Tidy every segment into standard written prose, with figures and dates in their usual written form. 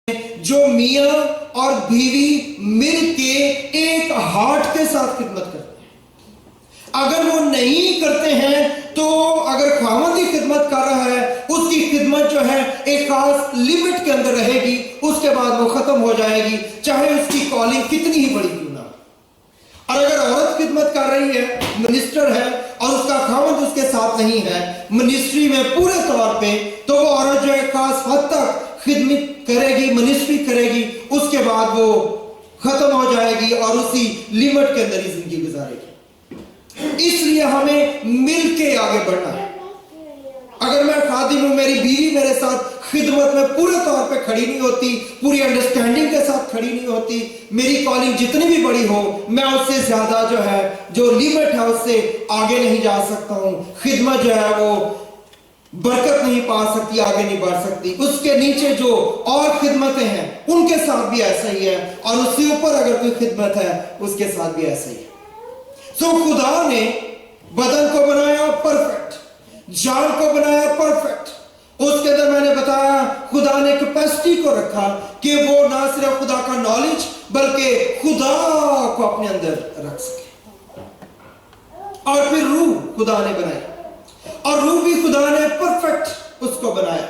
جو میاں اور بیوی مل کے ایک ہارٹ کے ساتھ خدمت کرتے ہیں، اگر وہ نہیں کرتے ہیں تو اگر خاوند کی خدمت کر رہا ہے، اس کی خدمت جو ہے ایک خاص لیمٹ کے اندر رہے گی، اس کے بعد وہ ختم ہو جائے گی، چاہے اس کی کالنگ کتنی ہی بڑی کیوں نہ۔ اور اگر عورت خدمت کر رہی ہے، منسٹر ہے، اور اس کا خاوند اس کے ساتھ نہیں ہے منسٹری میں پورے طور پہ، تو وہ عورت جو ایک خاص حد تک خدمت کرے گی، منسٹری کرے گی، اس کے بعد وہ ختم ہو جائے گی اور اسی لیمٹ کے اندر ہی زندگی گزارے گی۔ اس لیے ہمیں مل کے آگے بڑھنا ہے۔ اگر میں خادم ہوں، میری بیوی میرے ساتھ خدمت میں پورے طور پہ کھڑی نہیں ہوتی، پوری انڈرسٹینڈنگ کے ساتھ کھڑی نہیں ہوتی، میری کالنگ جتنی بھی بڑی ہو، میں اس سے زیادہ جو ہے جو لیمٹ ہے اس سے آگے نہیں جا سکتا ہوں، خدمت جو ہے وہ برکت نہیں پا سکتی، آگے نہیں بڑھ سکتی۔ اس کے نیچے جو اور خدمتیں ہیں ان کے ساتھ بھی ایسا ہی ہے، اور اس سے اوپر اگر کوئی خدمت ہے اس کے ساتھ بھی ایسا ہی ہے۔ خدا نے بدن کو بنایا پرفیکٹ، جان کو بنایا پرفیکٹ، اس کے اندر میں نے بتایا خدا نے کیپیسٹی کو رکھا کہ وہ نہ صرف خدا کا نالج بلکہ خدا کو اپنے اندر رکھ سکے۔ اور پھر روح خدا نے بنائی، اور روح بھی خدا نے پرفیکٹ اس کو بنایا،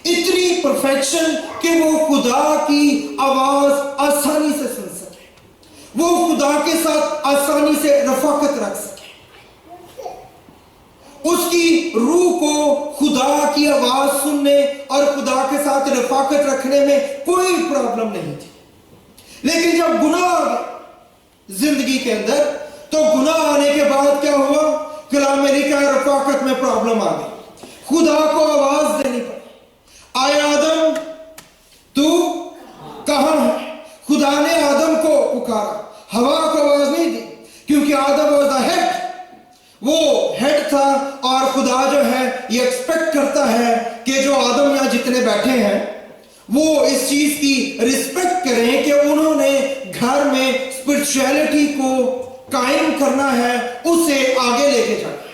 اتنی پرفیکشن کہ وہ خدا کی آواز آسانی سے سن سکے، وہ خدا کے ساتھ آسانی سے رفاقت رکھ سکے، اس کی روح کو خدا کی آواز سننے اور خدا کے ساتھ رفاقت رکھنے میں کوئی پرابلم نہیں تھی۔ لیکن جب گناہ آ گیا زندگی کے اندر، تو گناہ آنے کے بعد کیا ہوا؟ کلام میں لکھا ہے رفاقت میں پرابلم آ گئی، خدا کو آواز دینی پڑی، آئے آدم تو کہاں ہے؟ خدا نے آدم کو پکارا، ہوا کو آواز نہیں دی، کیونکہ آدم واز دی ہیڈ، وہ ہیڈ تھا، اور خدا جو ہے یہ ایکسپیکٹ کرتا ہے کہ جو آدم یہاں جتنے بیٹھے ہیں وہ اس چیز کی رسپیکٹ کریں کہ انہوں نے گھر میں اسپرچویلٹی کو قائم کرنا ہے، اسے آگے لے کے جانا ہے۔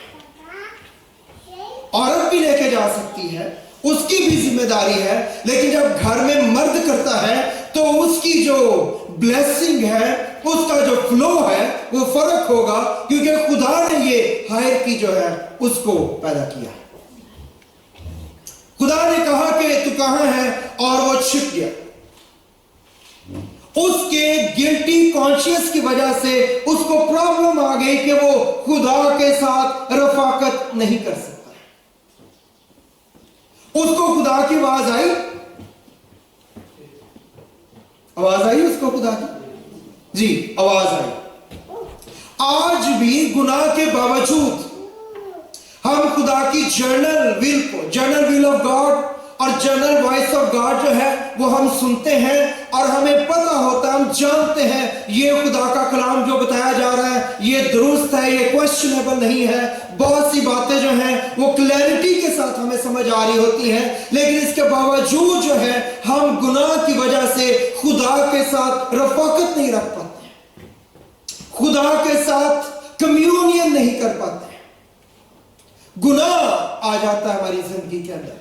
عورت بھی لے کے جا سکتی ہے، اس کی بھی ذمہ داری ہے، لیکن جب گھر میں مرد کرتا ہے تو اس کی جو بلیسنگ ہے، اس کا جو فلو ہے وہ فرق ہوگا، کیونکہ خدا نے یہ ہائر کی جو ہے اس کو پیدا کیا۔ خدا نے کہا کہ تو کہاں ہے، اور وہ چھپ گیا۔ اس کے گلٹی کانشیس کی وجہ سے اس کو پرابلم آ گئی کہ وہ خدا کے ساتھ رفاقت نہیں کر سکتا۔ اس کو خدا کی آواز آئی، آواز آئی اس کو خدا کی، جی آواز آئی۔ آج بھی گناہ کے باوجود ہم خدا کی جنرل ول کو، جنرل ول آف گاڈ اور جنرل وائس آف گاڈ جو ہے وہ ہم سنتے ہیں، اور ہمیں پتہ ہوتا ہے، ہم جانتے ہیں یہ خدا کا کلام جو بتایا جا رہا ہے یہ درست ہے، یہ کویسچنیبل نہیں ہے۔ بہت سی باتیں جو ہیں وہ کلیئرٹی کے ساتھ ہمیں سمجھ آ رہی ہوتی ہیں، لیکن اس کے باوجود جو ہے ہم گناہ کی وجہ سے خدا کے ساتھ رفاقت نہیں رکھ پاتے، خدا کے ساتھ کمیونین نہیں کر پاتے۔ گناہ آ جاتا ہے ہماری زندگی کے اندر،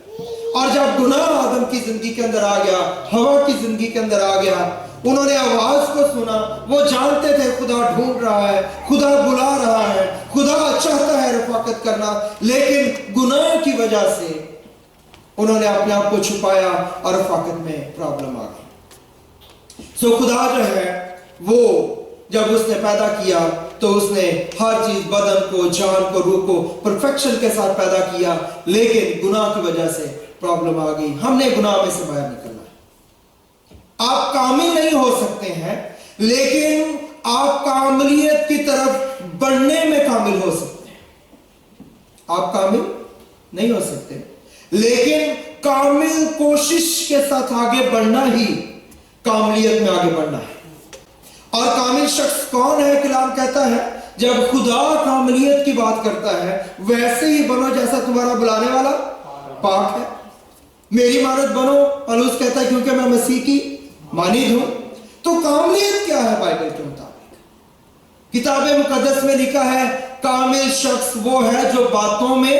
اور جب گناہ آدم کی زندگی کے اندر آ گیا، ہوا کی زندگی کے اندر آ گیا، انہوں نے آواز کو سنا، وہ جانتے تھے خدا ڈھونڈ رہا ہے، خدا بلا رہا ہے، خدا چاہتا ہے رفاقت کرنا، لیکن گناہ کی وجہ سے انہوں نے اپنے آپ کو چھپایا اور رفاقت میں پرابلم آ گئی۔ خدا جو ہے وہ جب اس نے پیدا کیا تو اس نے ہر چیز، بدن کو، جان کو، روح کو پرفیکشن کے ساتھ پیدا کیا، لیکن گناہ کی وجہ سے پرابلم آ گئی۔ ہم نے گناہ میں سے باہر نکلنا ہے۔ آپ کامل نہیں ہو سکتے ہیں، لیکن آپ کاملیت کی طرف بڑھنے میں کامل ہو سکتے ہیں۔ آپ کامل نہیں ہو سکتے، لیکن کامل کوشش کے ساتھ آگے بڑھنا ہی کاملیت میں آگے بڑھنا ہے۔ اور کامل شخص کون ہے؟ کلام کہتا ہے جب خدا کاملیت کی بات کرتا ہے، ویسے ہی بنو جیسا تمہارا بلانے والا پاک ہے۔ میری مانند بنو، پولس کہتا ہے، کیونکہ میں مسیح کی مانند ہوں۔ تو کاملیت کیا ہے بائبل کے مطابق؟ کتاب مقدس میں لکھا ہے کامل شخص وہ ہے جو باتوں میں